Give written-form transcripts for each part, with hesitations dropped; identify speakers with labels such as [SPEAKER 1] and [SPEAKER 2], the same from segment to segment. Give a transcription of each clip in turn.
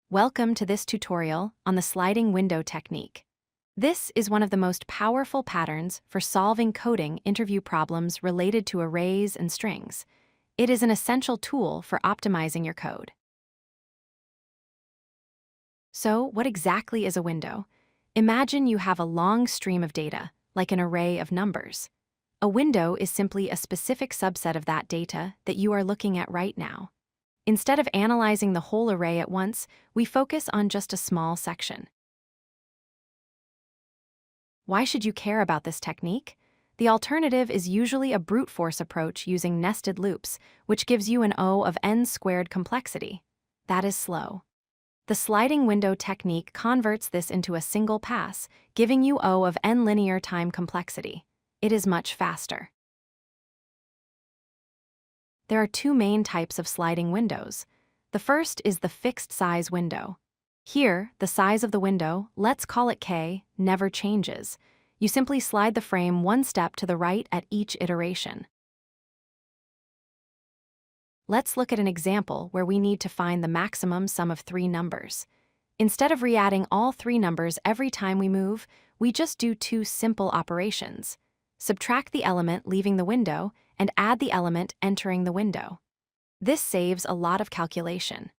[SPEAKER 1] Welcome to this tutorial on the sliding window technique. This is one of the most powerful patterns for solving coding interview problems related to arrays and strings. It is an essential tool for optimizing your code. So, what exactly is a window? Imagine you have a long stream of data, like an array of numbers. A window is simply a specific subset of that data that you are looking at right now. Instead of analyzing the whole array at once, we focus on just a small section. Why should you care about this technique? The alternative is usually a brute force approach using nested loops, which gives you an O of n squared complexity. That is slow. The sliding window technique converts this into a single pass, giving you O of n linear time complexity. It is much faster. There are two main types of sliding windows. The first is the fixed size window. Here, the size of the window, let's call it K, never changes. You simply slide the frame one step to the right at each iteration. Let's look at an example where we need to find the maximum sum of three numbers. Instead of re-adding all three numbers every time we move, we just do two simple operations. Subtract the element leaving the window and add the element entering the window. This saves a lot of calculation.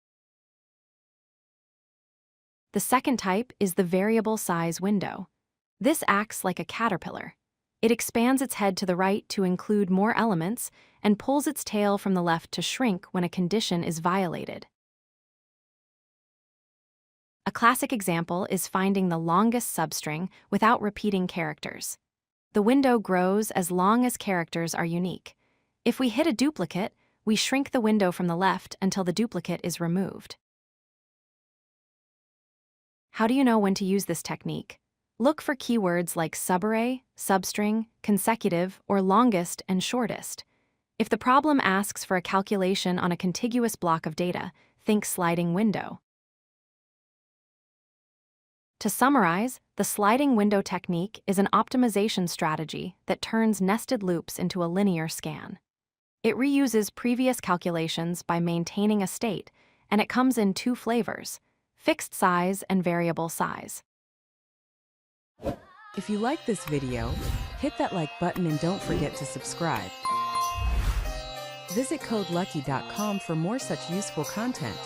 [SPEAKER 1] The second type is the variable size window. This acts like a caterpillar. It expands its head to the right to include more elements and pulls its tail from the left to shrink when a condition is violated. A classic example is finding the longest substring without repeating characters. The window grows as long as characters are unique. If we hit a duplicate, we shrink the window from the left until the duplicate is removed. How do you know when to use this technique? Look for keywords like subarray, substring, consecutive, or longest and shortest. If the problem asks for a calculation on a contiguous block of data, think sliding window. To summarize, the sliding window technique is an optimization strategy that turns nested loops into a linear scan. It reuses previous calculations by maintaining a state, and it comes in two flavors: fixed size and variable size.
[SPEAKER 2] If you like this video, hit that like button and don't forget to subscribe. Visit codelucky.com for more such useful content.